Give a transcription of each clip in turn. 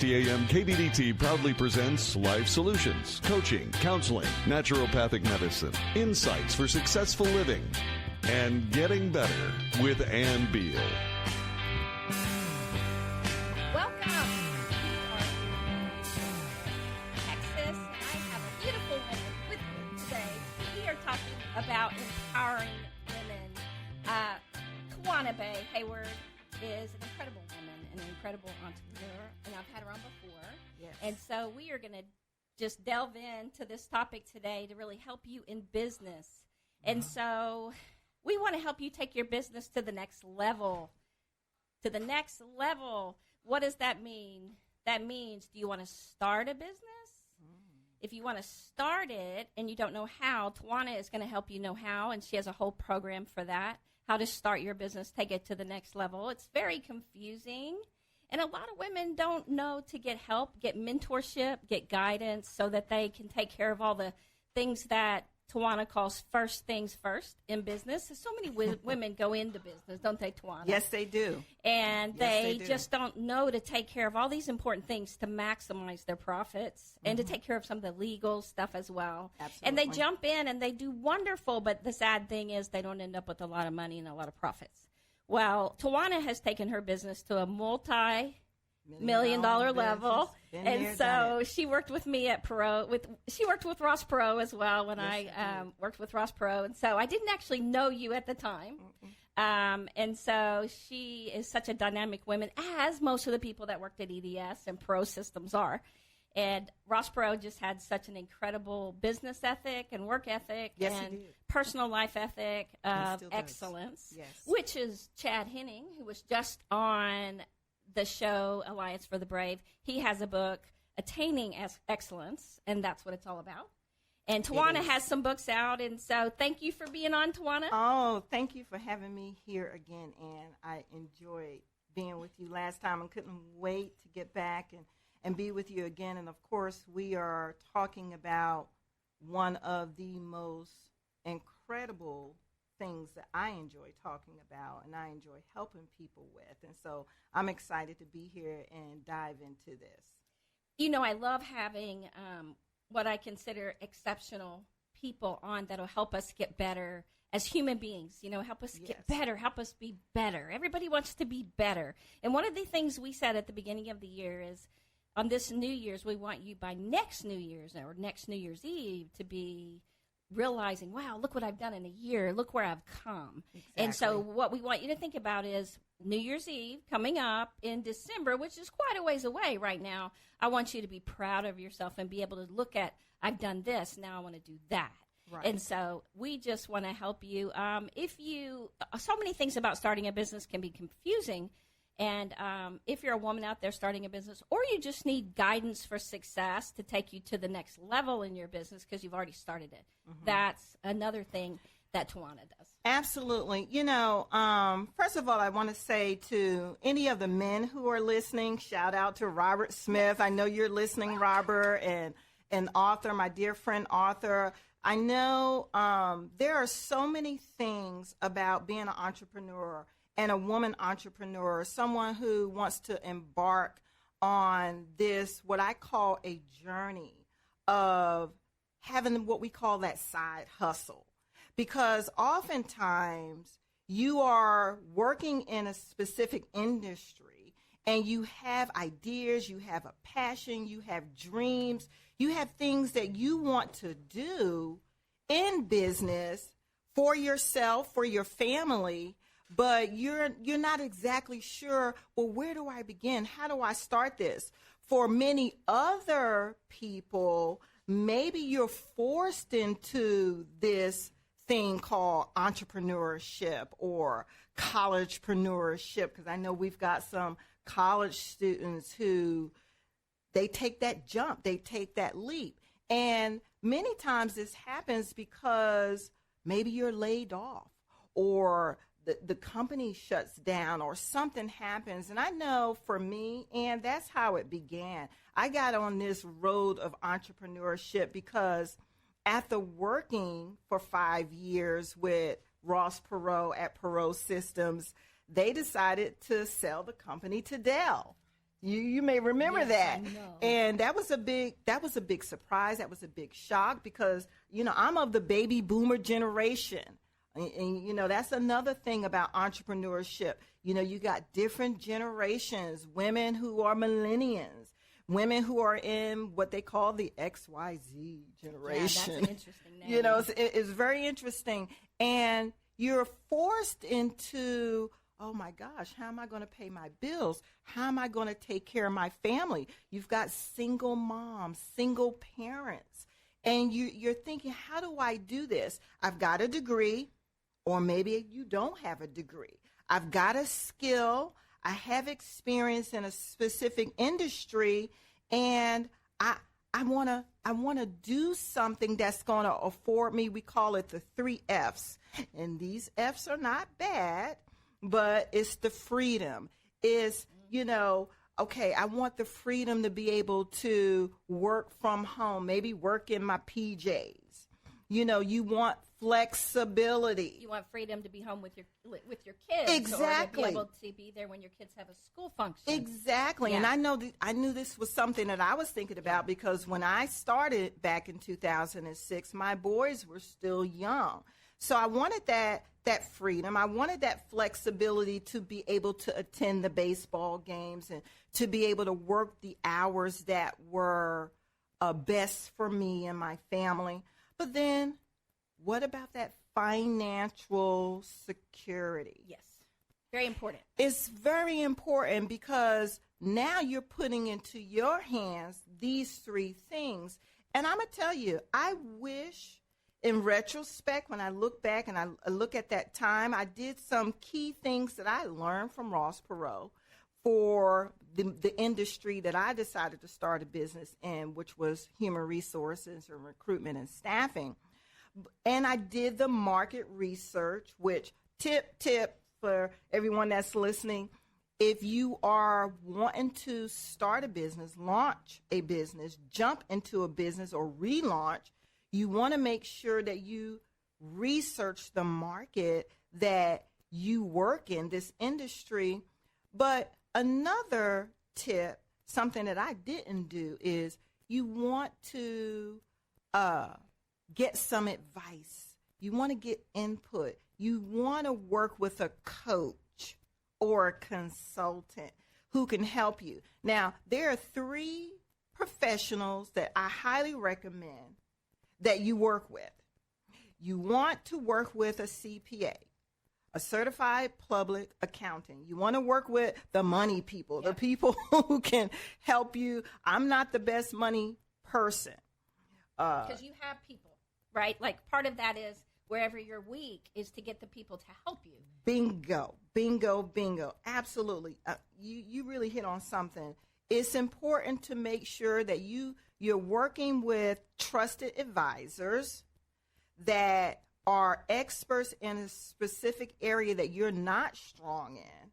6:30 a.m. KBDT proudly presents Life Solutions, Coaching, Counseling, Naturopathic Medicine, Insights for Successful Living, and Getting Better with Ann Beal. Welcome. Texas. I have a beautiful woman with me today. We are talking about empowering women. Tawana Bey-Heyward is an incredible woman and an incredible entrepreneur, and I've had her on before. Yes. And so we are going to just delve into this topic today to really help you in business. And so we want to help you take your business to the next level. To the next level. What does that mean? That means, do you want to start a business? If you want to start it and you don't know how, Tawana is going to help you know how, and she has a whole program for that, how to start your business, take it to the next level. It's very confusing, and a lot of women don't know to get help, get mentorship, get guidance so that they can take care of all the things that Tawana calls first things first in business. So many women go into business, don't they, Tawana? Yes, they do. And Yes, they they do. just don't know to take care of all these important things to maximize their profits and to take care of some of the legal stuff as well. Absolutely. And they jump in and they do wonderful, but the sad thing is they don't end up with a lot of money and a lot of profits. Well, Tawana has taken her business to a multi-million-dollar level, and so she worked with me at Perot. She worked with Ross Perot as well when I worked with Ross Perot, and so I didn't actually know you at the time. And so she is such a dynamic woman, as most of the people that worked at EDS and Perot Systems are. And Ross Perot just had such an incredible business ethic and work ethic and personal life ethic of excellence, which is Chad Henning, who was just on the show Alliance for the Brave. He has a book, Attaining Excellence, and that's what it's all about. And Tawana has some books out, and so thank you for being on, Tawana. Oh, thank you for having me here again, Ann. I enjoyed being with you last time and couldn't wait to get back and be with you again. And, of course, we are talking about one of the most incredible things that I enjoy talking about and I enjoy helping people with. And so I'm excited to be here and dive into this. You know, I love having what I consider exceptional people on that'll help us get better as human beings, you know, help us get better, help us be better. Everybody wants to be better. And one of the things we said at the beginning of the year is on this New Year's, we want you by next New Year's or next New Year's Eve to be realizing, wow, look what I've done in a year. Look where I've come. Exactly. And so what we want you to think about is New Year's Eve coming up in December, which is quite a ways away right now. I want you to be proud of yourself and be able to look at, I've done this, now I want to do that. Right. And so we just want to help you. So many things about starting a business can be confusing. And if you're a woman out there starting a business, or you just need guidance for success to take you to the next level in your business because you've already started it, that's another thing that Tawana does. Absolutely. You know, first of all, I want to say to any of the men who are listening, shout out to Robert Smith. I know you're listening, Robert, and Arthur, my dear friend Arthur. I know there are so many things about being an entrepreneur and a woman entrepreneur, someone who wants to embark on this, what I call a journey of having what we call that side hustle. Because oftentimes you are working in a specific industry and you have ideas, you have a passion, you have dreams, you have things that you want to do in business for yourself, for your family, but you're not exactly sure, well, where do I begin? How do I start this? For many other people, maybe you're forced into this thing called entrepreneurship or collegepreneurship, because I know we've got some college students who they take that jump, they take that leap. And many times this happens because maybe you're laid off or the company shuts down or something happens. And I know for me, and that's how it began. I got on this road of entrepreneurship because after working for 5 years with Ross Perot at Perot Systems, they decided to sell the company to Dell. You may remember Yes, that. I know. And that was a big surprise. That was a big shock because, I'm of the baby boomer generation. And that's another thing about entrepreneurship. You got different generations, women who are millennials, women who are in what they call the XYZ generation. Yeah, that's an interesting name. It's very interesting. And you're forced into, oh my gosh, how am I going to pay my bills? How am I going to take care of my family? You've got single moms, single parents. And you're thinking, how do I do this? I've got a degree, or maybe you don't have a degree. I've got a skill. I have experience in a specific industry, and I want to do something that's going to afford me. We call it the 3 F's. And these F's are not bad, but it's the freedom. It's, okay, I want the freedom to be able to work from home, maybe work in my PJs. You want flexibility. You want freedom to be home with your kids. Exactly. Or to be able to be there when your kids have a school function. Exactly. Yeah. And I knew this was something that I was thinking about because when I started back in 2006, my boys were still young. So I wanted that freedom. I wanted that flexibility to be able to attend the baseball games and to be able to work the hours that were best for me and my family. But then what about that financial security? Yes. Very important. It's very important because now you're putting into your hands these 3 things. And I'm going to tell you, I wish in retrospect, when I look back and I look at that time, I did some key things that I learned from Ross Perot for the industry that I decided to start a business in, which was human resources and recruitment and staffing. And I did the market research, which tip for everyone that's listening, if you are wanting to start a business, launch a business, jump into a business or relaunch, you want to make sure that you research the market that you work in, this industry. But another tip, something that I didn't do, is you want to get some advice. You want to get input. You want to work with a coach or a consultant who can help you. Now, there are 3 professionals that I highly recommend that you work with. You want to work with a CPA, a certified public accountant. You want to work with the money people, the people who can help you. I'm not the best money person. Because you have people, right? Like part of that is wherever you're weak is to get the people to help you. Bingo, bingo, bingo. Absolutely. You really hit on something. It's important to make sure that you're working with trusted advisors that are experts in a specific area that you're not strong in,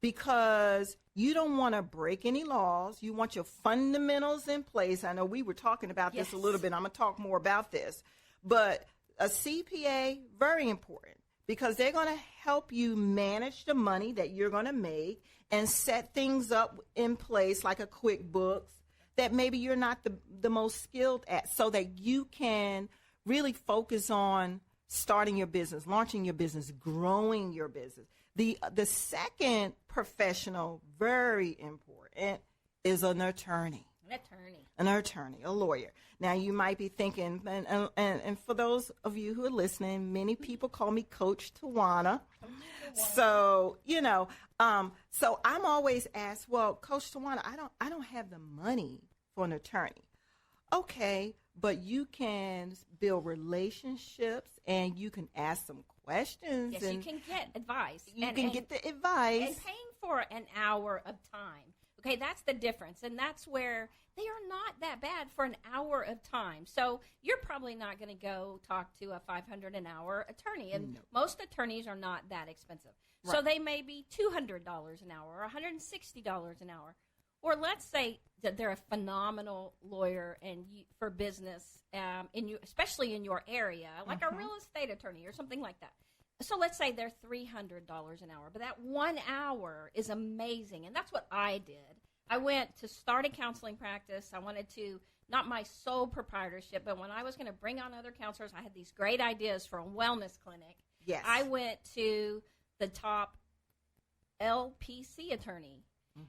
because you don't want to break any laws. You want your fundamentals in place. I know we were talking about this a little bit. I'm going to talk more about this. But a CPA, very important, because they're going to help you manage the money that you're going to make and set things up in place like a QuickBooks that maybe you're not the most skilled at, so that you can really focus on starting your business, launching your business, growing your business. The second professional, very important, is an attorney. An attorney, a lawyer. Now, you might be thinking, and for those of you who are listening, many people call me Coach Tawana. So, so I'm always asked, well, Coach Tawana, I don't have the money for an attorney. Okay, but you can build relationships and you can ask some questions. Yes, and you can get advice. You can get the advice. And paying for an hour of time. Okay, that's the difference. And that's where they are not that bad for an hour of time. So you're probably not going to go talk to a $500 an hour attorney. And most attorneys are not that expensive. Right. So they may be $200 an hour or $160 an hour. Or let's say that they're a phenomenal lawyer and for business, especially in your area, like a real estate attorney or something like that. So let's say they're $300 an hour, but that 1 hour is amazing, and that's what I did. I went to start a counseling practice. I wanted to, not my sole proprietorship, but when I was going to bring on other counselors, I had these great ideas for a wellness clinic. Yes. I went to the top LPC attorney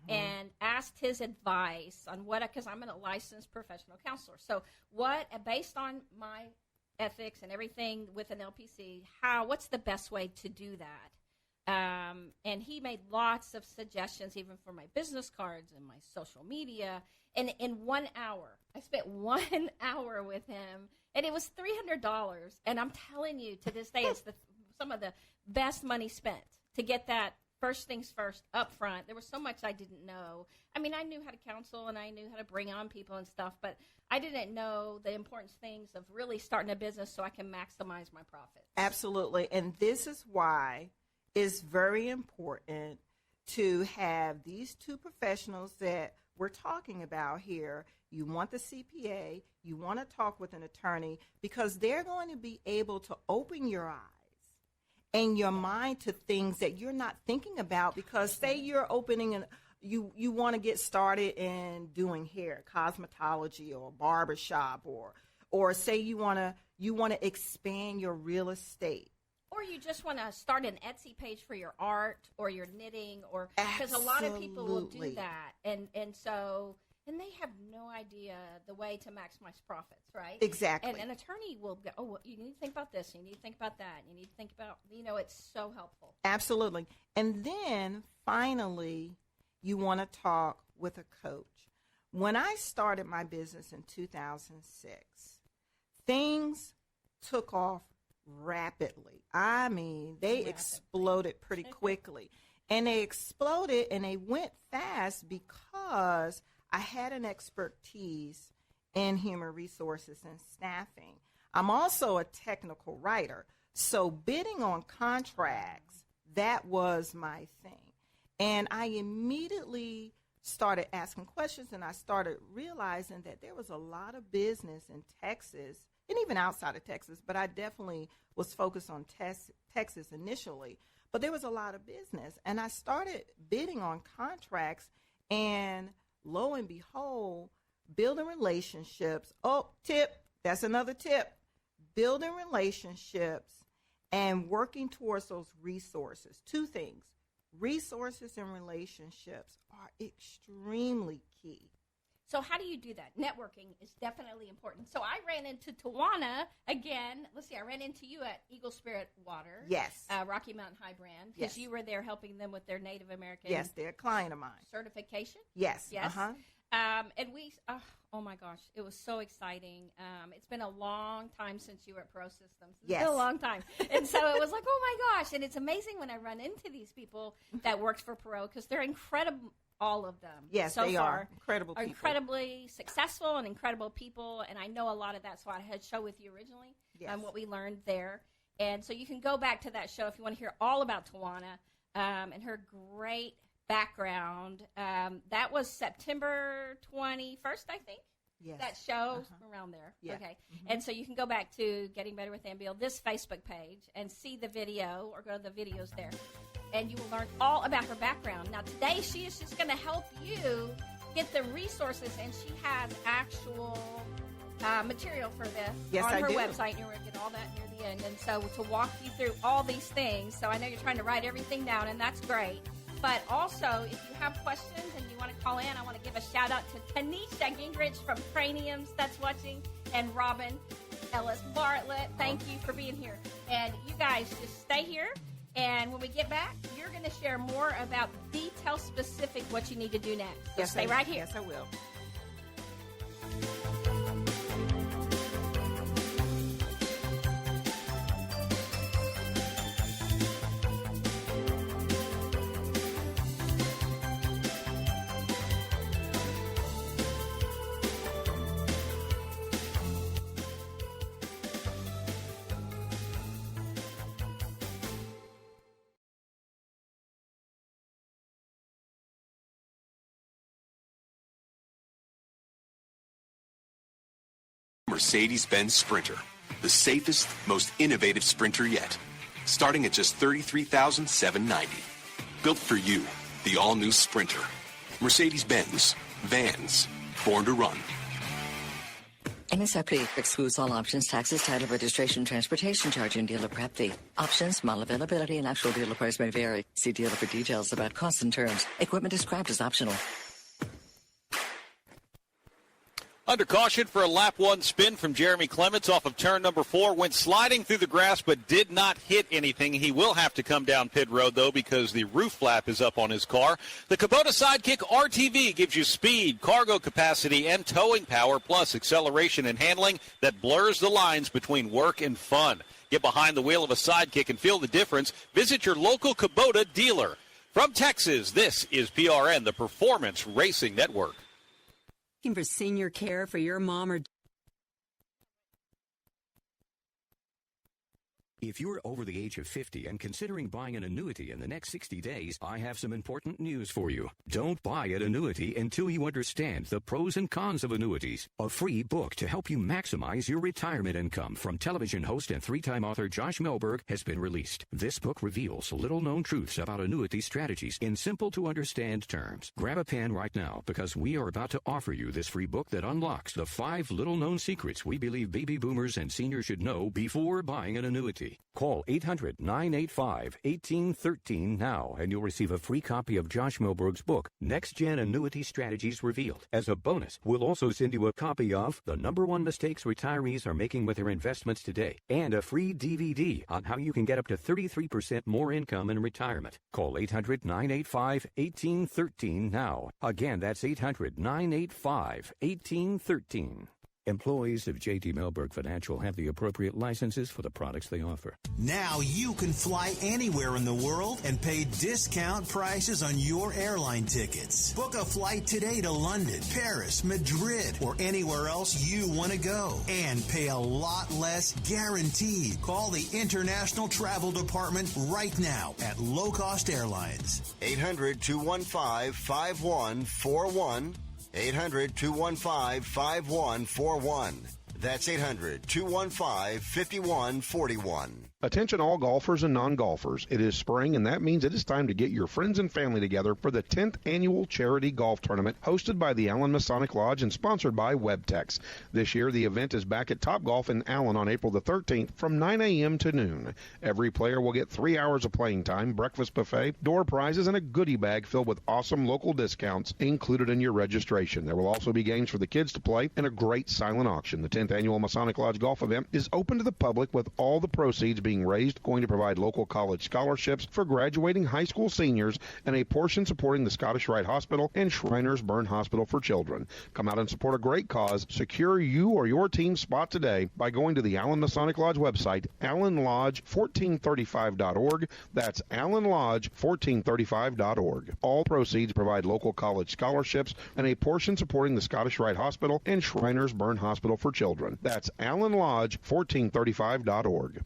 and asked his advice on because I'm a licensed professional counselor. So based on my ethics and everything with an LPC, what's the best way to do that? And he made lots of suggestions, even for my business cards and my social media. And in 1 hour, I spent 1 hour with him, and it was $300. And I'm telling you, to this day, it's some of the best money spent to get that first things first up front. There was so much I didn't know. I mean, I knew how to counsel and I knew how to bring on people and stuff, but I didn't know the important things of really starting a business so I can maximize my profits. Absolutely. And this is why it's very important to have these two professionals that we're talking about here. You want the CPA, you want to talk with an attorney, because they're going to be able to open your eyes and your mind to things that you're not thinking about, because say you're opening and you want to get started in doing hair, cosmetology, or barbershop, or say you want to expand your real estate. Or you just want to start an Etsy page for your art or your knitting, or because a lot of people will do that, and they have no idea the way to maximize profits, right? Exactly. And an attorney will go, oh, well, you need to think about this, you need to think about that, you need to think about, it's so helpful. Absolutely. And then finally, you want to talk with a coach. When I started my business in 2006, things took off rapidly. I mean, they exploded pretty quickly. And they exploded and they went fast because I had an expertise in human resources and staffing. I'm also a technical writer. So bidding on contracts, that was my thing. And I immediately started asking questions, and I started realizing that there was a lot of business in Texas, and even outside of Texas, but I definitely was focused on Texas initially. But there was a lot of business, and I started bidding on contracts, and lo and behold, building relationships. Oh, that's another tip. Building relationships and working towards those resources. Two things. Resources and relationships are extremely key. So how do you do that? Networking is definitely important. So I ran into Tawana again. Let's see, I ran into you at Eagle Spirit Water. Yes. Rocky Mountain High Brand. Because you were there helping them with their Native American. Yes, they're a client of mine. Certification. Yes. Yes. Uh-huh. And we, oh my gosh, it was so exciting. It's been a long time since you were at Pro Systems. It's been a long time. And so it was like, oh my gosh. And it's amazing when I run into these people that works for Pro, because they're incredible. All of them. Yes, so they far, are incredible people. Incredibly successful and incredible people. And I know a lot of that's why I had a show with you originally and what we learned there. And so you can go back to that show if you want to hear all about Tawana and her great background. That was September 21st, I think. Yes. That show around there. Yeah. Okay. And so you can go back to Getting Better with Beal, this Facebook page, and see the video or go to the videos there. And you will learn all about her background. Now, today she is just going to help you get the resources, and she has actual material for this on her website. And you're going to get all that near the end. And so to walk you through all these things, so I know you're trying to write everything down, and that's great. But also, if you have questions and you want to call in, I want to give a shout-out to Tanisha Gingrich from Craniums that's watching, and Robin Ellis Bartlett. Thank you for being here. And you guys just stay here. And when we get back, you're going to share more about detail-specific what you need to do next. So stay right here. Yes, I will. Mercedes-Benz Sprinter, the safest, most innovative Sprinter yet, starting at just $33,790. Built for you, the all-new Sprinter. Mercedes-Benz. Vans. Born to run. MSRP excludes all options, taxes, title, registration, transportation charge, and dealer prep fee. Options, model availability, and actual dealer price may vary. See dealer for details about costs and terms. Equipment described as optional. Under caution for a lap one spin from Jeremy Clements off of turn number 4. Went sliding through the grass but did not hit anything. He will have to come down pit road, though, because the roof flap is up on his car. The Kubota Sidekick RTV gives you speed, cargo capacity, and towing power, plus acceleration and handling that blurs the lines between work and fun. Get behind the wheel of a Sidekick and feel the difference. Visit your local Kubota dealer. From Texas, this is PRN, the Performance Racing Network. Looking for senior care for your mom or If you're over the age of 50 and considering buying an annuity in the next 60 days, I have some important news for you. Don't buy an annuity until you understand the pros and cons of annuities. A free book to help you maximize your retirement income from television host and 3-time author Josh Melberg has been released. This book reveals little-known truths about annuity strategies in simple-to-understand terms. Grab a pen right now because we are about to offer you this free book that unlocks the 5 little-known secrets we believe baby boomers and seniors should know before buying an annuity. Call 800-985-1813 now, and you'll receive a free copy of Josh Melberg's book, Next Gen Annuity Strategies Revealed. As a bonus, we'll also send you a copy of The #1 Mistakes Retirees Are Making with Their Investments Today, and a free DVD on how you can get up to 33% more income in retirement. Call 800-985-1813 now. Again, that's 800-985-1813. Employees of J.D. Melberg Financial have the appropriate licenses for the products they offer. Now you can fly anywhere in the world and pay discount prices on your airline tickets. Book a flight today to London, Paris, Madrid, or anywhere else you want to go. And pay a lot less guaranteed. Call the International Travel Department right now at Low Cost Airlines. 800-215-5141. 800-215-5141. That's 800-215-5141. Attention all golfers and non-golfers. It is spring, and that means it is time to get your friends and family together for the 10th Annual Charity Golf Tournament hosted by the Allen Masonic Lodge and sponsored by WebTex. This year, the event is back at Topgolf in Allen on April the 13th from 9 a.m. to noon. Every player will get 3 hours of playing time, breakfast buffet, door prizes, and a goodie bag filled with awesome local discounts included in your registration. There will also be games for the kids to play and a great silent auction. The 10th Annual Masonic Lodge Golf event is open to the public with all the proceeds being raised going to provide local college scholarships for graduating high school seniors and a portion supporting the Scottish Rite Hospital and Shriners Burn Hospital for children. Come out and support a great cause. Secure you or your team's spot today by going to the Allen Masonic Lodge website, allenlodge1435.org. That's allenlodge1435.org. All proceeds provide local college scholarships and a portion supporting the Scottish Rite Hospital and Shriners Burn Hospital for children. That's allenlodge1435.org.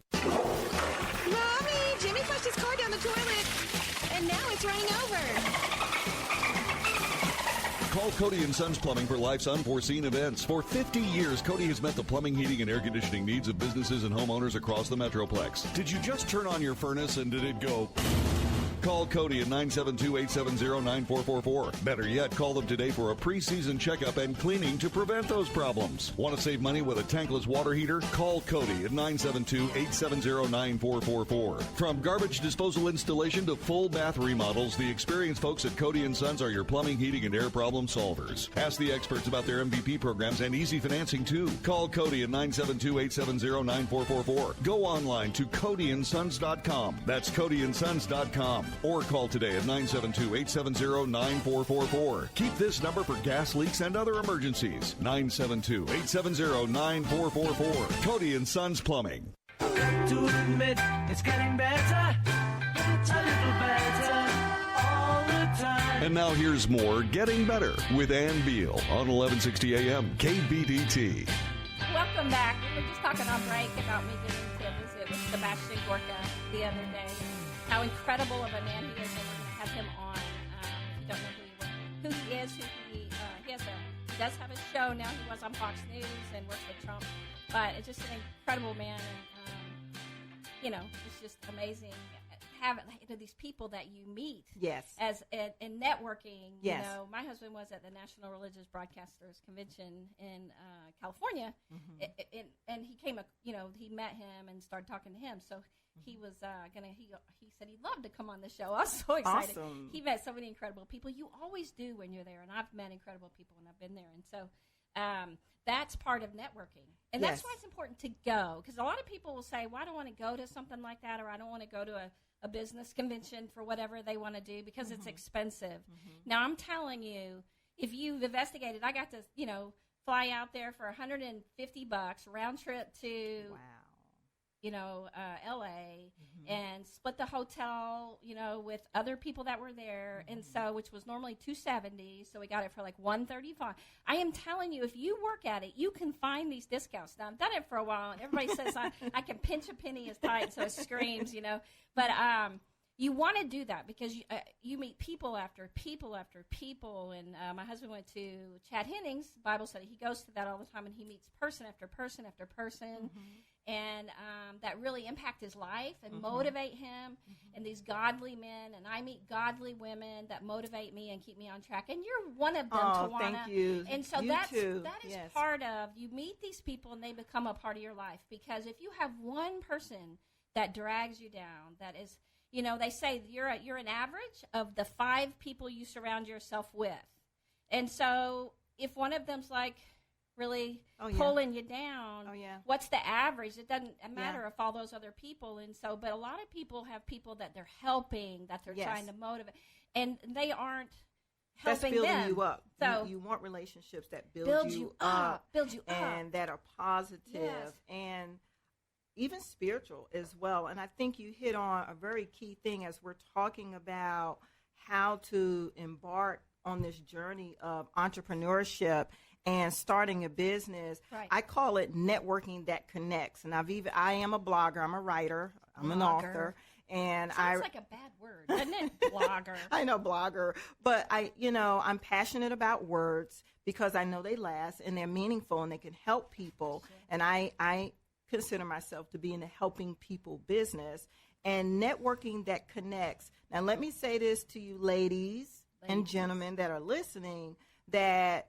Mommy, Jimmy flushed his car down the toilet, and now it's running over. Call Cody & Sons Plumbing for life's unforeseen events. For 50 years, Cody has met the plumbing, heating, and air conditioning needs of businesses and homeowners across the Metroplex. Did you just turn on your furnace and did it go... Call Cody at 972-870-9444. Better yet, call them today for a pre-season checkup and cleaning to prevent those problems. Want to save money with a tankless water heater? Call Cody at 972-870-9444. From garbage disposal installation to full bath remodels, the experienced folks at Cody & Sons are your plumbing, heating, and air problem solvers. Ask the experts about their MVP programs and easy financing, too. Call Cody at 972-870-9444. Go online to CodyandSons.com. That's CodyandSons.com. Or call today at 972-870-9444. Keep this number for gas leaks and other emergencies. 972-870-9444. Cody & Sons Plumbing. To admit it's getting better, a little better all the time. And now here's more Getting Better with Ann Beal on 1160 AM KBDT. Welcome back. We were just talking on break about me getting to visit with Sebastian Gorka the other day. How incredible of a man he is, and we're going to have him on. If you don't know who he is, he does have a show now. He was on Fox News and works with Trump, but it's just an incredible man, and it's just amazing have these people that you meet. Yes. As in networking. Yes. You know, my husband was at the National Religious Broadcasters Convention in California, and he came. He met him and started talking to him. So he was he said he'd love to come on the show. I was so excited. Awesome. He met so many incredible people. You always do when you're there, and I've met incredible people when I've been there, and so. That's part of networking. And that's why it's important to go. Because a lot of people will say, well, I don't want to go to something like that, or I don't want to go to a business convention for whatever they want to do because it's expensive. Now, I'm telling you, if you've investigated, I got to, fly out there for $150 round trip to, LA and split the hotel, with other people that were there. And so, which was normally $270. So we got it for like $135. I am telling you, if you work at it, you can find these discounts. Now, I've done it for a while, and everybody says I can pinch a penny as tight, so it screams, But you want to do that because you meet people after people after people. And my husband went to Chad Henning's Bible study. He goes to that all the time, and he meets person after person after person. And that really impact his life and motivate him. And these godly men, and I meet godly women that motivate me and keep me on track. And you're one of them, Tawana. Thank you. And so You that too. is part of, you meet these people and they become a part of your life. Because if you have one person that drags you down, that is, they say you're an average of the 5 people you surround yourself with. And so if one of them's like, really pulling you down. What's the average? It doesn't matter if all those other people. And so, but a lot of people have people that they're helping, that they're trying to motivate, and they aren't helping That's building them. you up. So you want relationships that build you up, and that are positive and even spiritual as well. And I think you hit on a very key thing as we're talking about how to embark on this journey of entrepreneurship and starting a business. Right. I call it networking that connects. And I am a blogger. I'm a writer. I'm an author. And sounds like a bad word, doesn't it? Blogger. I know, blogger. But I'm passionate about words because I know they last and they're meaningful and they can help people. And I consider myself to be in the helping people business and networking that connects. Now, let me say this to you ladies and gentlemen that are listening, that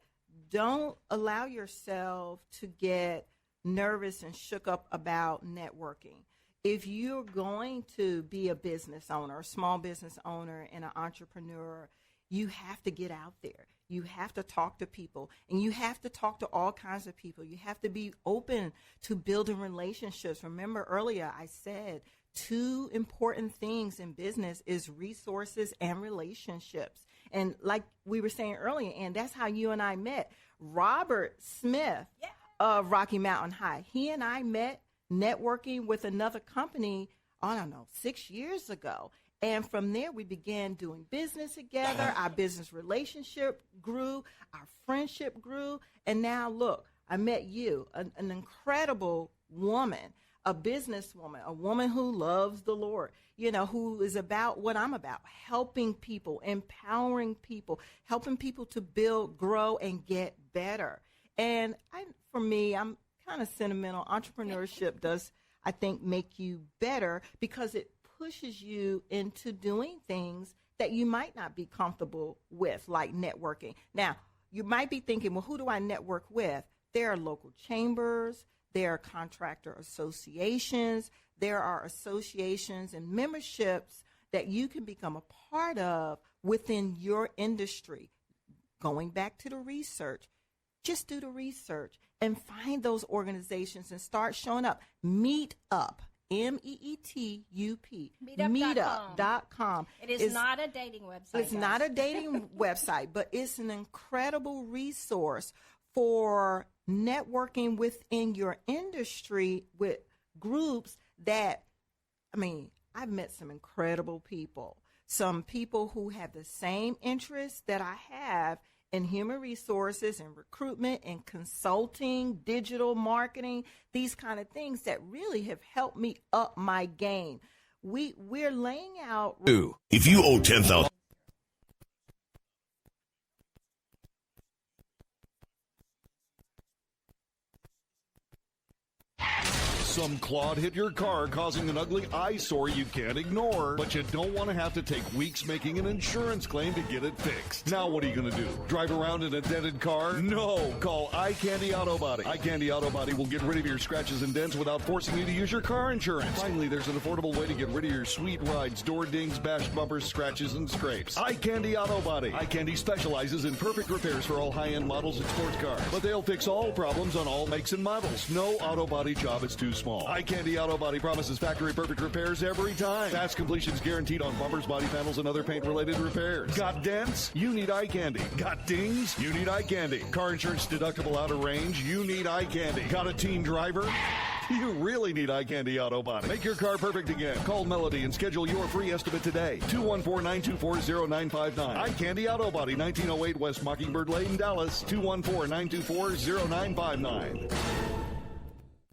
don't allow yourself to get nervous and shook up about networking. If you're going to be a business owner, a small business owner, and an entrepreneur, you have to get out there. You have to talk to people, and you have to talk to all kinds of people. You have to be open to building relationships. Remember earlier I said 2 important things in business is resources and relationships. And like we were saying earlier, and that's how you and I met. Robert Smith of Rocky Mountain High. He and I met networking with another company, 6 years ago. And from there, we began doing business together. Our business relationship grew. Our friendship grew. And now, look, I met you, an incredible woman, a businesswoman, a woman who loves the Lord, who is about what I'm about, helping people, empowering people, helping people to build, grow, and get better. And for me, I'm kind of sentimental. Entrepreneurship does, I think, make you better because it pushes you into doing things that you might not be comfortable with, like networking. Now, you might be thinking, well, who do I network with? There are local chambers. There are contractor associations. There are associations and memberships that you can become a part of within your industry. Going back to the research, just do the research and find those organizations and start showing up. Meetup, MEETUP, meetup.com. It is not a dating website. It's not a dating website, but it's an incredible resource for networking within your industry with groups that, I've met some incredible people, some people who have the same interests that I have in human resources and recruitment and consulting, digital marketing, these kind of things that really have helped me up my game. We're laying out. If you owe $10,000. Some clod hit your car, causing an ugly eyesore you can't ignore, but you don't want to have to take weeks making an insurance claim to get it fixed. Now what are you going to do? Drive around in a dented car? No! Call Eye Candy Auto Body. Eye Candy Auto Body will get rid of your scratches and dents without forcing you to use your car insurance. Finally, there's an affordable way to get rid of your sweet rides, door dings, bashed bumpers, scratches, and scrapes. Eye Candy Auto Body. Eye Candy specializes in perfect repairs for all high-end models and sports cars, but they'll fix all problems on all makes and models. No auto body job is too small. Eye Candy Auto Body promises factory perfect repairs every time. Fast completion's guaranteed on bumpers, body panels, and other paint-related repairs. Got dents? You need Eye Candy. Got dings? You need Eye Candy. Car insurance deductible out of range? You need Eye Candy. Got a teen driver? You really need Eye Candy Auto Body. Make your car perfect again. Call Melody and schedule your free estimate today. 214-924-0959. Eye Candy Auto Body, 1908 West Mockingbird Lane, Dallas. 214-924-0959.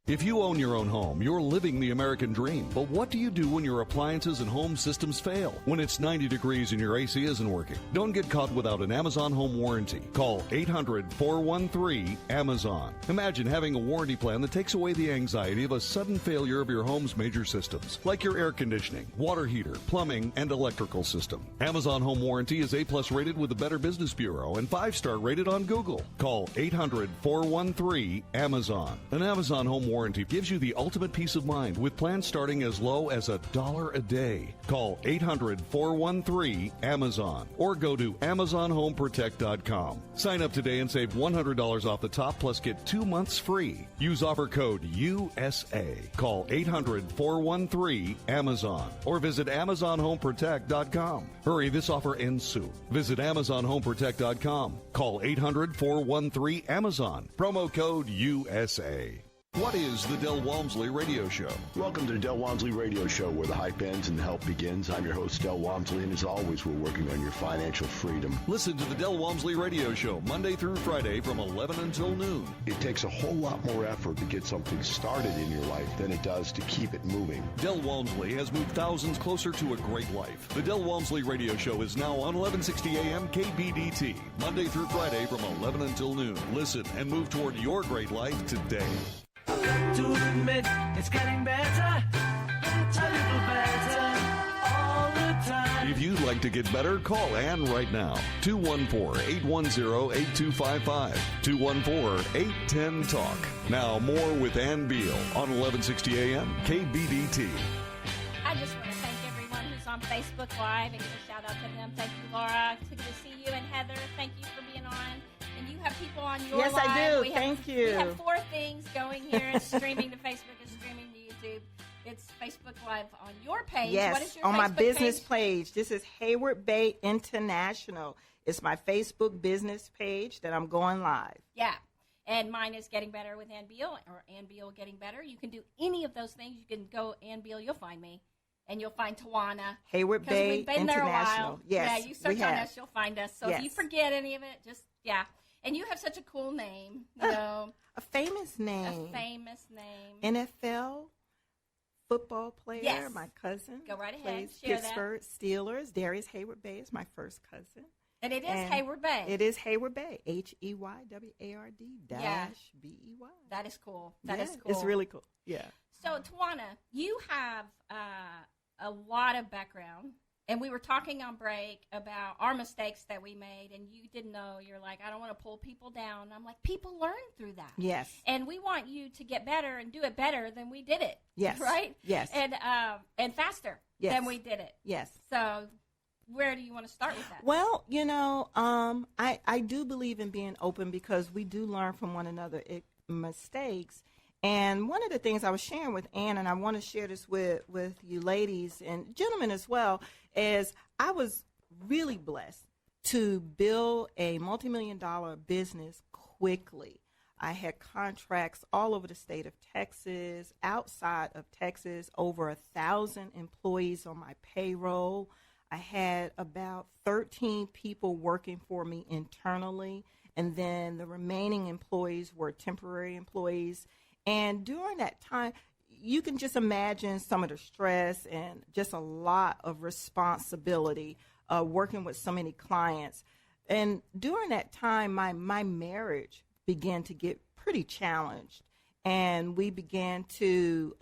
If you own your own home, you're living the American dream. But what do you do when your appliances and home systems fail? When it's 90 degrees and your AC isn't working? Don't get caught without an Amazon home warranty. Call 800-413-AMAZON. Imagine having a warranty plan that takes away the anxiety of a sudden failure of your home's major systems, like your air conditioning, water heater, plumbing, and electrical system. Amazon Home Warranty is A+ rated with the Better Business Bureau and 5-star rated on Google. Call 800-413-AMAZON. An Amazon Home Warranty gives you the ultimate peace of mind with plans starting as low as $1 a day. Call 800-413-AMAZON or go to AmazonHomeProtect.com. Sign up today and save $100 off the top plus get 2 months free. Use offer code USA. Call 800-413-AMAZON or visit AmazonHomeProtect.com. Hurry, this offer ends soon. Visit AmazonHomeProtect.com. Call 800-413-AMAZON. Promo code USA. What is the Del Walmsley Radio Show? Welcome to the Del Walmsley Radio Show, where the hype ends and the help begins. I'm your host, Del Walmsley, and as always, we're working on your financial freedom. Listen to the Del Walmsley Radio Show Monday through Friday from 11 until noon. It takes a whole lot more effort to get something started in your life than it does to keep it moving. Del Walmsley has moved thousands closer to a great life. The Del Walmsley Radio Show is now on 1160 AM KBDT, Monday through Friday from 11 until noon. Listen and move toward your great life today. To admit it's getting better, a little better all the time. If you'd like to get better, call Ann right now. 214-810-8255. 214-810-TALK. Now more with Ann Beal on 1160 AM KBDT. I just want to thank everyone who's on Facebook Live and give a shout out to them. Thank you, Laura. Good to see you. And Heather, thank you for being on. And you have people on your Yes, live. I do. Thank you. We have 4 things going here. It's streaming to Facebook. It's streaming to YouTube. It's Facebook Live on your page. Yes, what is your on Facebook my business page? This is Heyward-Bey International. It's my Facebook business page that I'm going live. Yeah. And mine is Getting Better with Ann Beal, or Ann Beal Getting Better. You can do any of those things. You can go Ann Beal, you'll find me. And you'll find Tawana. Heyward-Bey we've been International. there a while. Yes, yeah, you search on us, you'll find us. So yes. if you forget any of it, just, yeah. And you have such a cool name, you know. A famous name. A famous name. NFL football player, yes. My cousin. Go right ahead. Plays Share Pittsburgh that. Steelers. Darius Heyward-Bey is my first cousin. And it is Heyward-Bey. It is Heyward-Bey. Heyward B-E-Y. That is cool. That yeah, is cool. It's really cool. Yeah. So, Tawana, you have a lot of background. And we were talking on break about our mistakes that we made, and you didn't know. You're like, I don't want to pull people down. I'm like, people learn through that. Yes. And we want you to get better and do it better than we did it. Yes. Right? Yes. And faster than we did it. Yes. So where do you want to start with that? Well, you know, I do believe in being open because we do learn from one another mistakes. And one of the things I was sharing with Ann, and I want to share this with you ladies and gentlemen as well, is I was really blessed to build a multi-million-dollar business quickly. I had contracts all over the state of Texas, outside of Texas, over 1,000 employees on my payroll. I had about 13 people working for me internally, and then the remaining employees were temporary employees. And during that time, you can just imagine some of the stress and just a lot of responsibility working with so many clients. And during that time, my marriage began to get pretty challenged. and we began to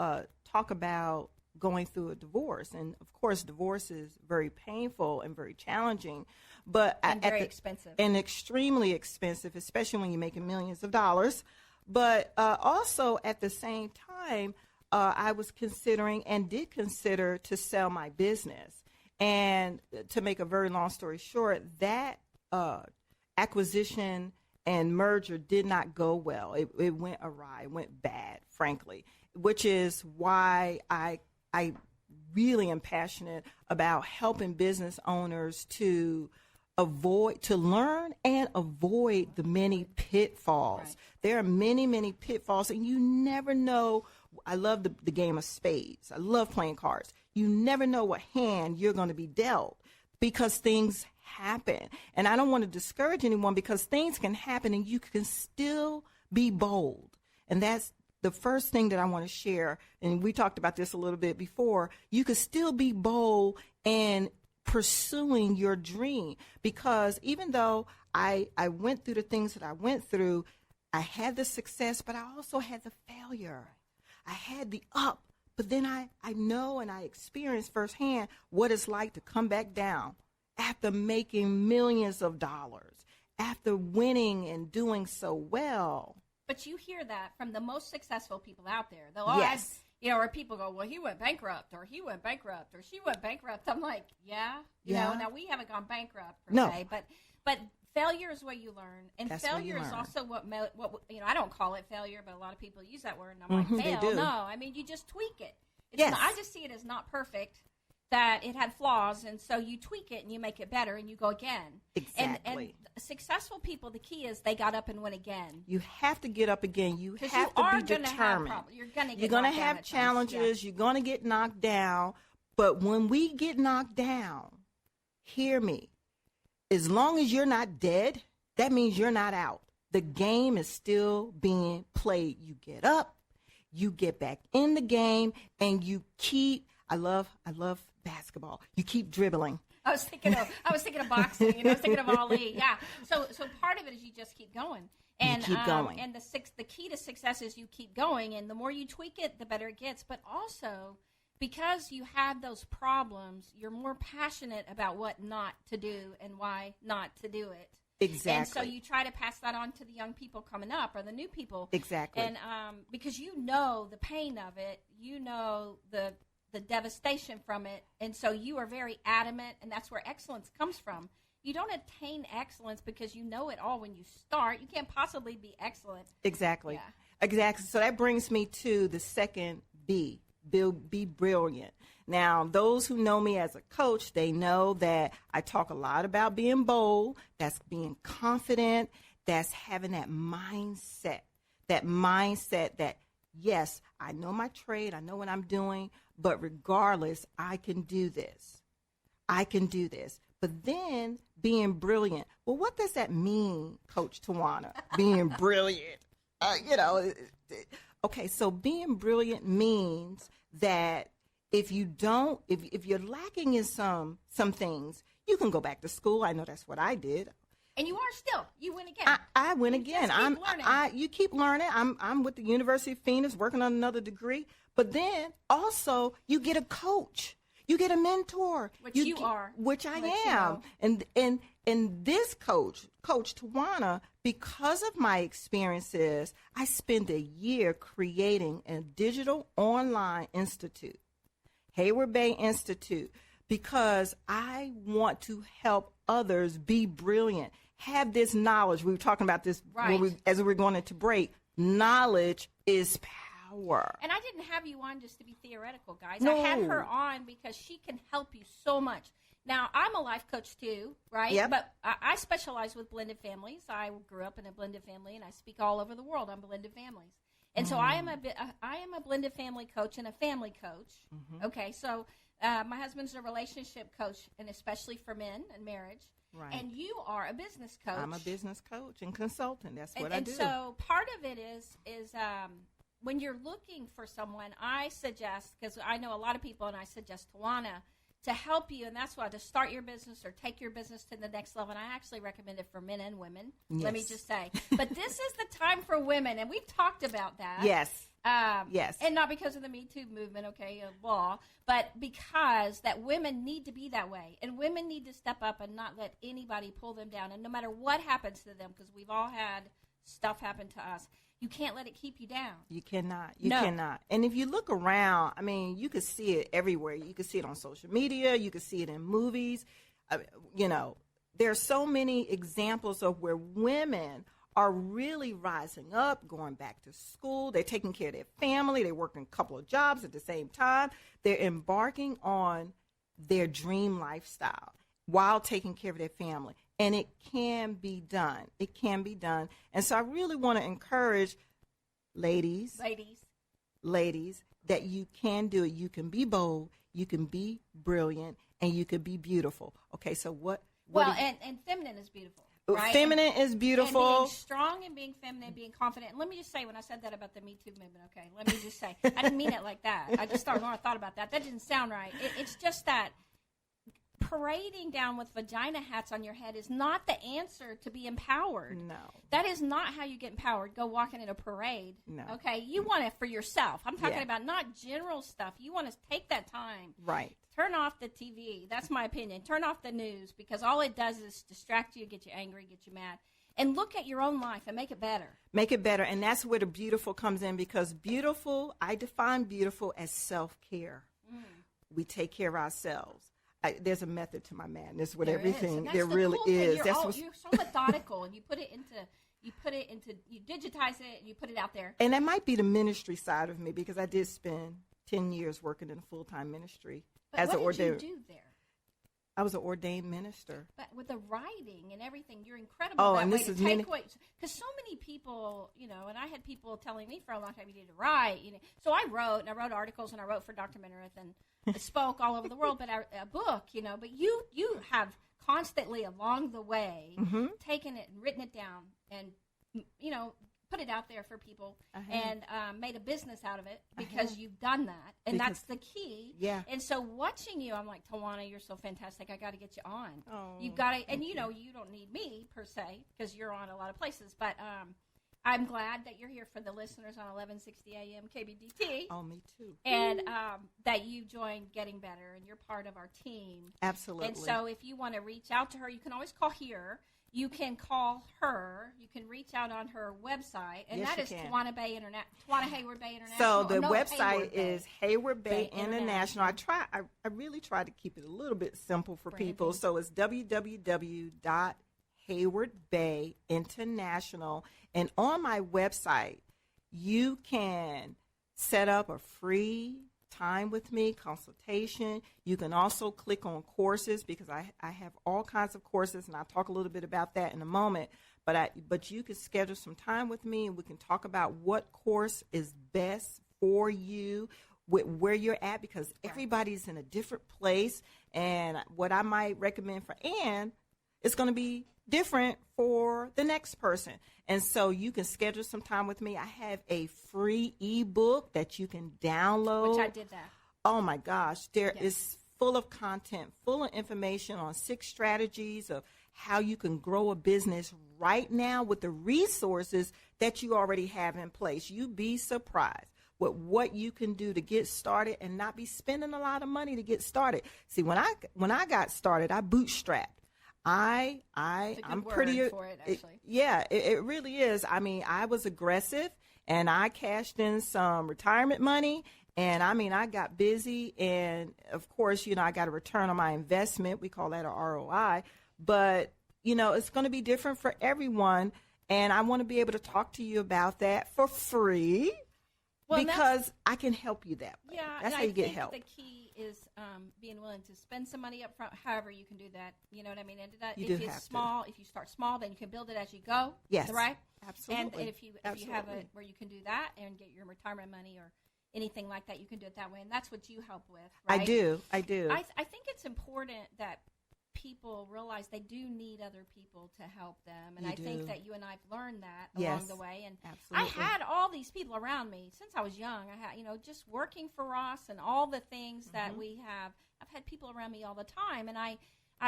talk about going through a divorce. And, of course, divorce is very painful and very challenging. But very expensive. And extremely expensive, especially when you're making millions of dollars. But also, at the same time, I was considering and did consider to sell my business. And to make a very long story short, that acquisition and merger did not go well. It went awry. It went bad, frankly, which is why I really am passionate about helping business owners to learn and avoid the many pitfalls. Right. There are many, many pitfalls, and you never know. I love the game of spades. I love playing cards. You never know what hand you're going to be dealt because things happen. And I don't want to discourage anyone because things can happen and you can still be bold. And that's the first thing that I want to share. And we talked about this a little bit before. You can still be bold and pursuing your dream, because even though I went through the things that I went through, I had the success, but I also had the failure. I had the up, but then I know and I experienced firsthand what it's like to come back down after making millions of dollars, after winning and doing so well. But you hear that from the most successful people out there. They'll always, or people go, well, he went bankrupt, or he went bankrupt, or she went bankrupt. I'm like, you know, now we haven't gone bankrupt per se, but failure is what you learn, and that's failure is also what I don't call it failure, but a lot of people use that word, and I'm like, fail? No, I mean, you just tweak it. I just see it as not perfect, that it had flaws, and so you tweak it and you make it better and you go again. Exactly. And successful people, the key is they got up and went again. You have to get up again. You have to be determined. You're going to have challenges. You're going to get knocked down. But when we get knocked down, hear me, as long as you're not dead, that means you're not out. The game is still being played. You get up, you get back in the game, and you keep, I love basketball. You keep dribbling. I was thinking of boxing. I was thinking of Ali. Yeah. So part of it is you just keep going. And you keep going. And the key to success is you keep going. And the more you tweak it, the better it gets. But also, because you had those problems, you're more passionate about what not to do and why not to do it. Exactly. And so you try to pass that on to the young people coming up or the new people. Exactly. And because you know the pain of it, you know the devastation from it, and so you are very adamant, and that's where excellence comes from. You don't attain excellence because you know it all when you start. You can't possibly be excellent. Exactly. Yeah. Exactly. So that brings me to the second B, be brilliant. Now, those who know me as a coach, they know that I talk a lot about being bold, that's being confident, that's having that mindset that, yes, I know my trade, I know what I'm doing, but regardless, I can do this. But then being brilliant. Well, what does that mean, Coach Tawana, being brilliant? Okay, so being brilliant means that if you're lacking in some things, you can go back to school. I know that's what I did. And you are still. You win again. I win again. You keep learning. I'm with the University of Phoenix working on another degree. But then also you get a coach. You get a mentor. Which I am. And this coach, Coach Tawana, because of my experiences, I spent a year creating a digital online institute, Heyward-Bey Institute, because I want to help others be brilliant, have this knowledge. We were talking about this as we were going into break. Knowledge is power. And I didn't have you on just to be theoretical, guys. No. I had her on because she can help you so much. Now, I'm a life coach too, right? Yep. But I specialize with blended families. I grew up in a blended family, and I speak all over the world on blended families. And so I am a blended family coach and a family coach. Mm-hmm. Okay, so my husband's a relationship coach, and especially for men and marriage. Right. And you are a business coach. I'm a business coach and consultant. That's what I do. And so part of it is when you're looking for someone, I suggest, because I know a lot of people, and I suggest Tawana, to help you, and that's why, to start your business or take your business to the next level. And I actually recommend it for men and women, let me just say. But this is the time for women, and we've talked about that. Yes. Yes. And not because of the Me Too movement, law, but because that women need to be that way. And women need to step up and not let anybody pull them down. And no matter what happens to them, because we've all had stuff happen to us, you can't let it keep you down. You cannot. You cannot. And if you look around, I mean, you can see it everywhere. You can see it on social media. You can see it in movies. There are so many examples of where women are really rising up, going back to school. They're taking care of their family. They're working a couple of jobs at the same time. They're embarking on their dream lifestyle while taking care of their family. And it can be done. It can be done. And so I really want to encourage ladies, that you can do it. You can be bold, you can be brilliant, and you can be beautiful. Okay, so what and feminine is beautiful. Right? Feminine is beautiful. And being strong and being feminine, being confident. And let me just say, when I said that about the Me Too movement, let me just say, I didn't mean it like that. I just thought about that. That didn't sound right. It's just that parading down with vagina hats on your head is not the answer to be empowered. No. That is not how you get empowered. Go walking in a parade. No. Okay? You want it for yourself. I'm talking about not general stuff. You want to take that time. Right. Turn off the TV. That's my opinion. Turn off the news, because all it does is distract you, get you angry, get you mad. And look at your own life and make it better. Make it better. And that's where the beautiful comes in, because beautiful, I define beautiful as self-care. We take care of ourselves. There's a method to my madness with everything. There really is. You're so methodical, and you digitize it, and you put it out there. And that might be the ministry side of me, because I did spend 10 years working in a full-time ministry. But what did you do there? I was an ordained minister. But with the writing and everything, you're incredible. Oh, that and way this to is take away, because so many people, and I had people telling me for a long time, you need to write. So I wrote articles, and I wrote for Dr. Meredith, and I spoke all over the world. But a book, but you have constantly along the way taken it and written it down, and put it out there for people, and made a business out of it, because you've done that, and that's the key. Yeah. And so watching you, I'm like, Tawana, you're so fantastic. I got to get you on. Oh, you've got to, and you don't need me per se, because you're on a lot of places, but I'm glad that you're here for the listeners on 1160 AM KBDT. Oh, me too. And that you joined Getting Better, and you're part of our team. Absolutely. And so if you want to reach out to her, you can always call here. You can call her. You can reach out on her website, and that is Tawana Heyward-Bey International. So the website is Heyward-Bey International. I really try to keep it a little bit simple for people. So it's www.Heyward-Bey International, and on my website, you can set up a free time with me, consultation. You can also click on courses, because I have all kinds of courses, and I'll talk a little bit about that in a moment. But you can schedule some time with me, and we can talk about what course is best for you, with where you're at, because everybody's in a different place, and what I might recommend for Ann is going to be different for the next person. And so you can schedule some time with me. I have a free ebook that you can download. Which I did that. Oh my gosh. There is full of content, full of information on 6 strategies of how you can grow a business right now with the resources that you already have in place. You'd be surprised with what you can do to get started and not be spending a lot of money to get started. See, when I got started, I bootstrapped. I'm pretty for it, actually. It really is. I mean, I was aggressive, and I cashed in some retirement money, and I got busy, and of course, I got a return on my investment. We call that a ROI, but it's going to be different for everyone, and I want to be able to talk to you about that for free. Because I can help you that way. Yeah, that's how you get help. The key is being willing to spend some money up front. However, you can do that. You know what I mean? And if you start small, then you can build it as you go. Yes, right. Absolutely. And if you have it where you can do that and get your retirement money or anything like that, you can do it that way. And that's what you help with. Right? I do. I think it's important that people realize they do need other people to help them. And You I think do. that you and I have learned that Yes, along the way. And absolutely. I had all these people around me since I was young. I had, just working for Ross and all the things that we have. I've had people around me all the time. And I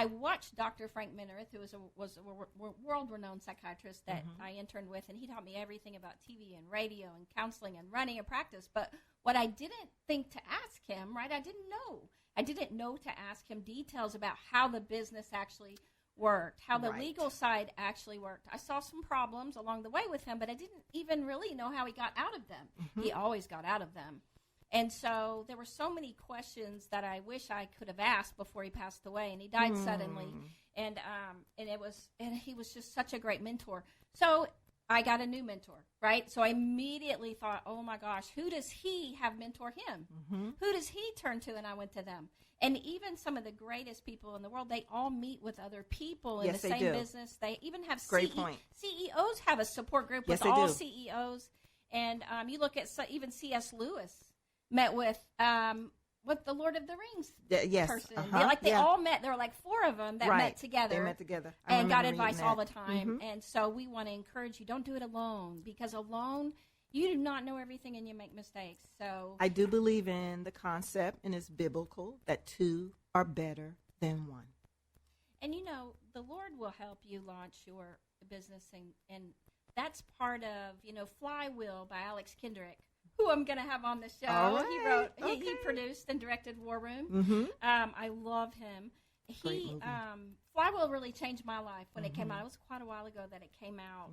watched Dr. Frank Minirth, who was a world-renowned psychiatrist that I interned with, and he taught me everything about TV and radio and counseling and running a practice. But what I didn't think to ask him, right, I didn't know. I didn't know to ask him details about how the business actually worked, how the legal side actually worked. I saw some problems along the way with him, but I didn't even really know how he got out of them. He always got out of them. And so there were so many questions that I wish I could have asked before he passed away, and he died suddenly. And he was just such a great mentor. So I got a new mentor, right? So I immediately thought, oh my gosh, who does he have mentor him? Who does he turn to? And I went to them. And even some of the greatest people in the world, they all meet with other people in the same business. They even have CEOs have a support group with all CEOs. And you look at even C.S. Lewis met with the Lord of the Rings person. They all met. There were like 4 of them that met together. They met together. And got advice all the time. And so we want to encourage you, don't do it alone, because alone you do not know everything and you make mistakes. So I do believe in the concept, and it's biblical, that 2 are better than 1. And the Lord will help you launch your business, and that's part of, Flywheel by Alex Kendrick, who I'm going to have on the show. All right. He produced and directed War Room. I love him. Flywheel really changed my life when it came out. It was quite a while ago that it came out.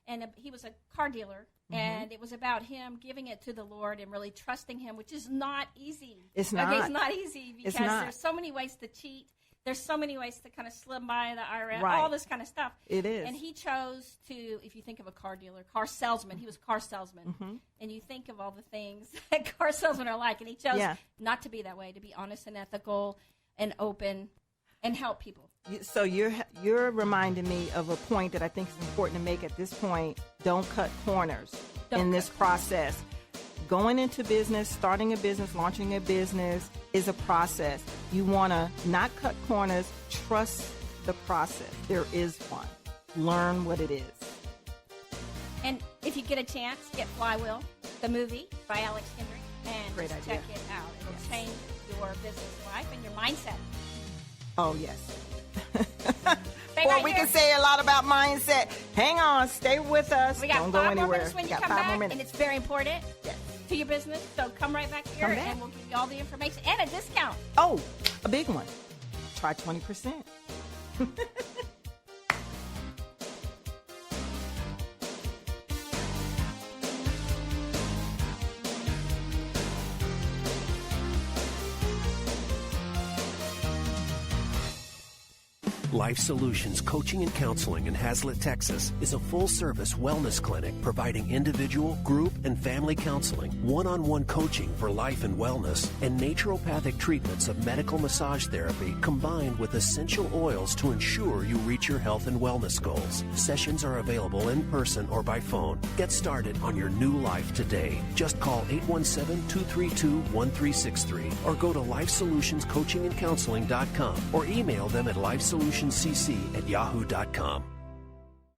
And he was a car dealer, and it was about him giving it to the Lord and really trusting him, which is not easy. It's not. Okay, it's not easy because there's so many ways to cheat. There's so many ways to kind of slip by the IRS, all this kind of stuff. It is. And he chose to, if you think of a car dealer, car salesman, he was a car salesman. And you think of all the things that car salesmen are like. And he chose not to be that way, to be honest and ethical and open and help people. So you're reminding me of a point that I think is important to make at this point. Don't cut corners in this process. Going into business, starting a business, launching a business is a process. You want to not cut corners, trust the process. There is one. Learn what it is. And if you get a chance, get Flywheel, the movie by Alex Kendrick, and just check it out. It'll change your business life and your mindset. Oh, yes. Well, we can say a lot about mindset. Hang on. Stay with us. We got Don't 5 go anywhere. more minutes when you come back, and it's very important to your business. So come right back here, and we'll give you all the information and a discount. Oh, a big one. Try 20%. Life Solutions Coaching and Counseling in Hazlet, Texas is a full-service wellness clinic providing individual, group, and family counseling, one-on-one coaching for life and wellness, and naturopathic treatments of medical massage therapy combined with essential oils to ensure you reach your health and wellness goals. Sessions are available in person or by phone. Get started on your new life today. Just call 817-232-1363 or go to LifeSolutionsCoachingandCounseling.com or email them at LifeSolutionsCC@yahoo.com.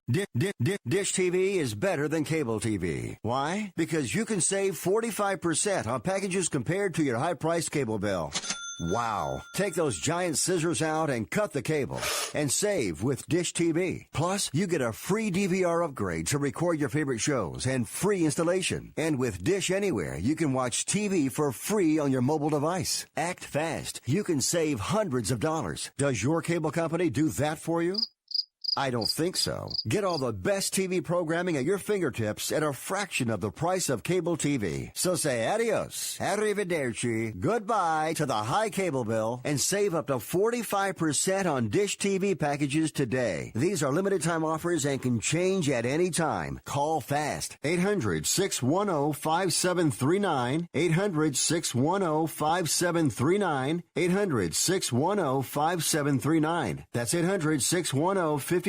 Dish TV is better than cable TV. Why? Because you can save 45% on packages compared to your high-priced cable bill. Wow. Take those giant scissors out and cut the cable and save with Dish TV. Plus, you get a free DVR upgrade to record your favorite shows and free installation. And with Dish Anywhere, you can watch TV for free on your mobile device. Act fast. You can save hundreds of dollars. Does your cable company do that for you? I don't think so. Get all the best TV programming at your fingertips at a fraction of the price of cable TV. So say adios, arrivederci, goodbye to the high cable bill and save up to 45% on Dish TV packages today. These are limited time offers and can change at any time. Call fast. 800-610-5739. 800-610-5739. 800-610-5739. That's 800-610-5739.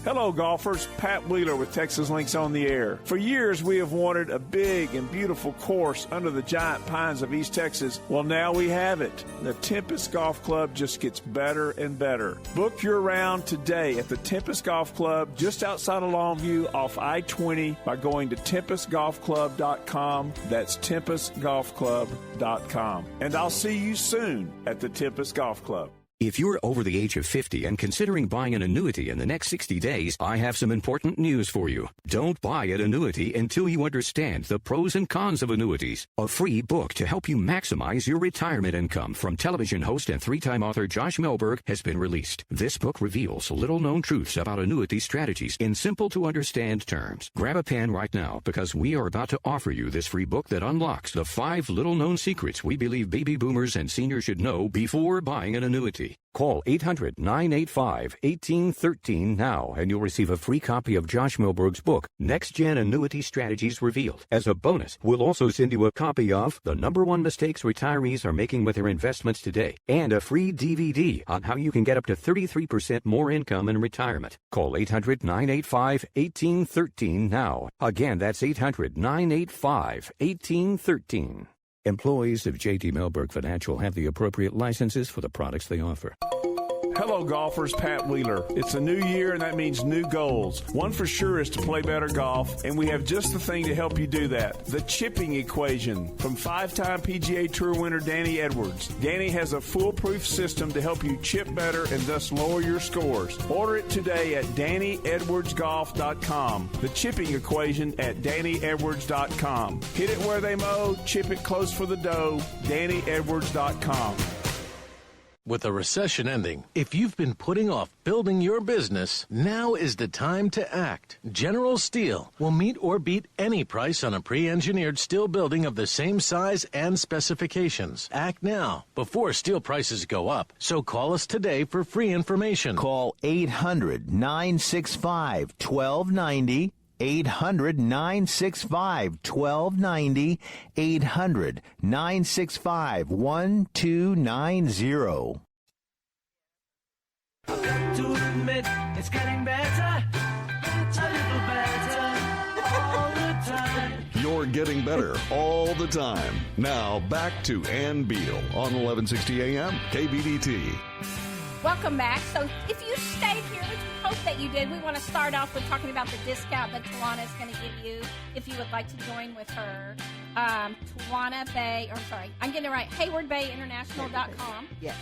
Hello, golfers. Pat Wheeler with Texas Links on the Air. For years, we have wanted a big and beautiful course under the giant pines of East Texas. Well, now we have it. The Tempest Golf Club just gets better and better. Book your round today at the Tempest Golf Club just outside of Longview off I-20 by going to tempestgolfclub.com. That's tempestgolfclub.com. And I'll see you soon at the Tempest Golf Club. If you're over the age of 50 and considering buying an annuity in the next 60 days, I have some important news for you. Don't buy an annuity until you understand the pros and cons of annuities. A free book to help you maximize your retirement income from television host and three-time author Josh Melberg has been released. This book reveals little-known truths about annuity strategies in simple-to-understand terms. Grab a pen right now because we are about to offer you this free book that unlocks the 5 little-known secrets we believe baby boomers and seniors should know before buying an annuity. Call 800-985-1813 now, and you'll receive a free copy of Josh Milberg's book, Next Gen Annuity Strategies Revealed. As a bonus, we'll also send you a copy of The #1 Mistakes Retirees Are Making with Their Investments Today, and a free DVD on how you can get up to 33% more income in retirement. Call 800-985-1813 now. Again, that's 800-985-1813. Employees of J.D. Melberg Financial have the appropriate licenses for the products they offer. Hello, golfers. Pat Wheeler. It's a new year, and that means new goals. One for sure is to play better golf, and we have just the thing to help you do that. The chipping equation from 5-time PGA Tour winner Danny Edwards. Danny has a foolproof system to help you chip better and thus lower your scores. Order it today at DannyEdwardsGolf.com. The chipping equation at DannyEdwards.com. Hit it where they mow, chip it close for the dough. DannyEdwards.com. With a recession ending, if you've been putting off building your business, now is the time to act. General Steel will meet or beat any price on a pre-engineered steel building of the same size and specifications. Act now, before steel prices go up. So call us today for free information. Call 800-965-1290. 800-965-1290, 800-965-1290. To admit it's getting better, a little better, all the time. You're getting better all the time. Now, back to Ann Beal on 1160 AM KBDT. Welcome back. So if you stayed here, which we hope that you did, we want to start off with talking about the discount that Tawana is going to give you if you would like to join with her. Tawana Bey, or sorry, I'm getting it right, Heyward-Bey-International.com. Yes.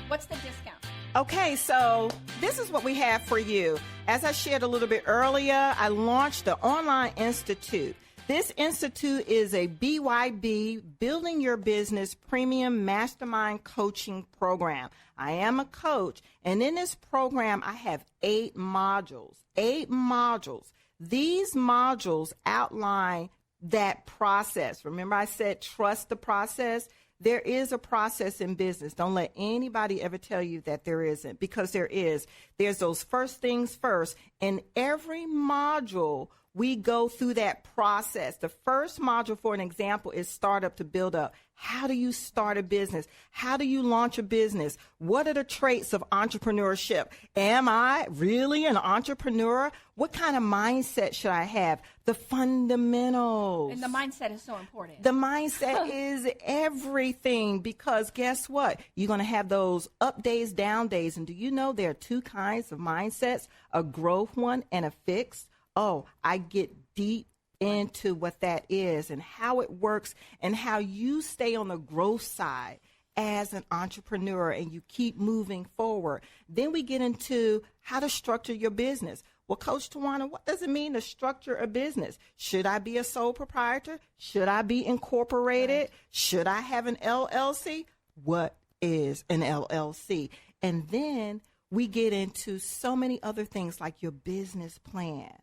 What's the discount? Okay, so this is what we have for you. As I shared a little bit earlier, I launched the Online Institute. This institute is a BYB, Building Your Business Premium Mastermind Coaching Program. I am a coach, and in this program, I have 8 modules. 8 modules. These modules outline that process. Remember I said trust the process? There is a process in business. Don't let anybody ever tell you that there isn't, because there is. There's those first things first. In every module, we go through that process. The first module, for an example, is Startup to Build Up. How do you start a business? How do you launch a business? What are the traits of entrepreneurship? Am I really an entrepreneur? What kind of mindset should I have? The fundamentals. And the mindset is so important. The mindset is everything, because guess what? You're going to have those up days, down days. And do you know there are 2 kinds of mindsets, a growth one and a fixed? Oh, I get deep into what that is and how it works and how you stay on the growth side as an entrepreneur and you keep moving forward. Then we get into how to structure your business. Well, Coach Tawana, what does it mean to structure a business? Should I be a sole proprietor? Should I be incorporated? Should I have an LLC? What is an LLC? And then we get into so many other things like your business plan,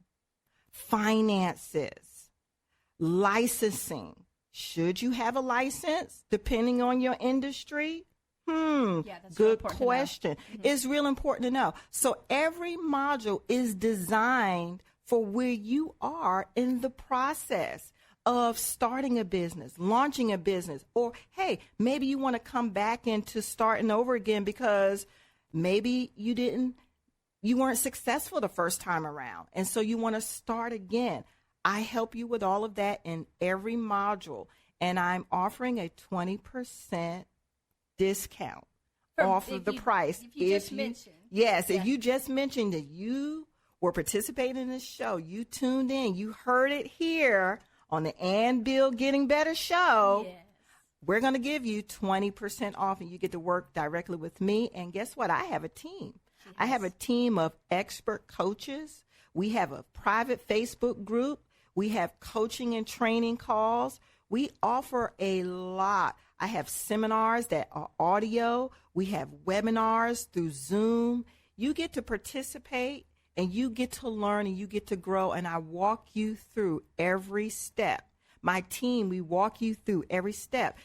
finances, licensing. Should you have a license depending on your industry? Good question. It's real important to know. So every module is designed for where you are in the process of starting a business, launching a business, or, hey, maybe you want to come back into starting over again because maybe you didn't you weren't successful the first time around, and so you want to start again. I help you with all of that in every module, and I'm offering a 20% discount off of the price. If you just mentioned. Yes, if you just mentioned that you were participating in this show, you tuned in, you heard it here on the Ann Beal Getting Better show. Yes. We're going to give you 20% off, and you get to work directly with me. And guess what? I have a team. Yes. I have a team of expert coaches. We have a private Facebook group. We have coaching and training calls. We offer a lot. I have seminars that are audio. We have webinars through Zoom. You get to participate, and you get to learn, and you get to grow, and I walk you through every step. My team, we walk you through every step.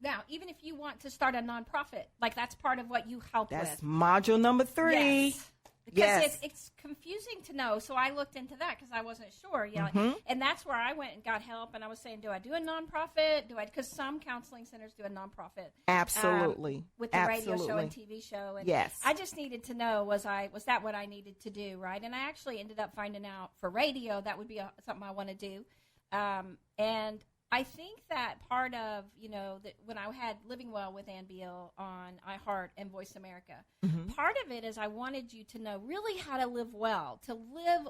Now, even if you want to start a nonprofit, like that's part of what you help with. That's module number 3. Yes. Because it's confusing to know, so I looked into that because I wasn't sure. And that's where I went and got help, and I was saying, do I do a nonprofit? Because some counseling centers do a nonprofit. Absolutely. With the radio show and TV show. And yes. I just needed to know, was that what I needed to do, right? And I actually ended up finding out for radio, that would be something I want to do. And I think that part of, when I had Living Well with Ann Beal on iHeart and Voice America, part of it is I wanted you to know really how to live well,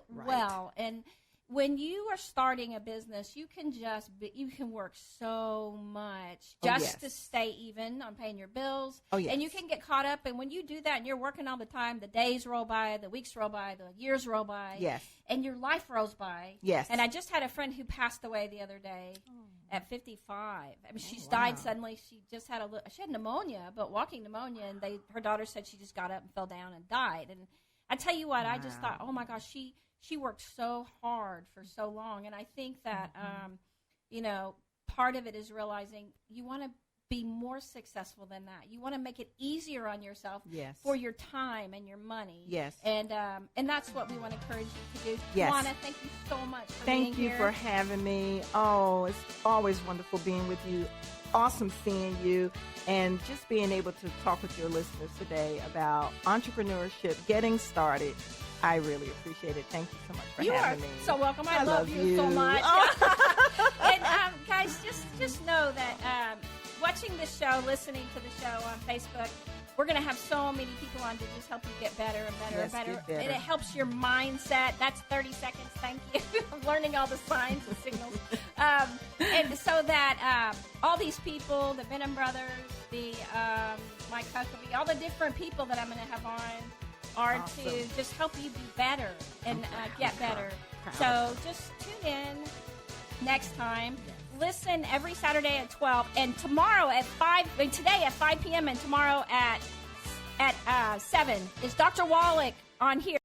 well. And when you are starting a business, you can work so much just to stay even on paying your bills. And you can get caught up. And when you do that and you're working all the time, the days roll by, the weeks roll by, the years roll by. Yes. And your life rolls by. Yes. And I just had a friend who passed away the other day at 55. I mean, she's died suddenly. She just had she had pneumonia, but walking pneumonia. And her daughter said she just got up and fell down and died. And I tell you what, I just thought, oh my gosh, she worked so hard for so long. And I think that, part of it is realizing you want to be more successful than that. You want to make it easier on yourself for your time and your money. Yes. And that's what we want to encourage you to do. Yes. Tawana, thank you so much for being here. Thank you for having me. Oh, it's always wonderful being with you. Awesome seeing you and just being able to talk with your listeners today about entrepreneurship, getting started. I really appreciate it. Thank you so much for having me. You are so welcome. I love you so much. And guys, just know that watching this show, listening to the show on Facebook, we're going to have so many people on to just help you get better and better and better. And it helps your mindset. That's 30 seconds. Thank you. I'm learning all the signs and signals. And so that all these people, the Benham brothers, the Mike Huckabee, all the different people that I'm going to have on are to just help you be better and get better. So just tune in next time. Listen every Saturday at 12 and tomorrow at 5, today at 5 p.m. and tomorrow at 7 is Dr. Wallach on here.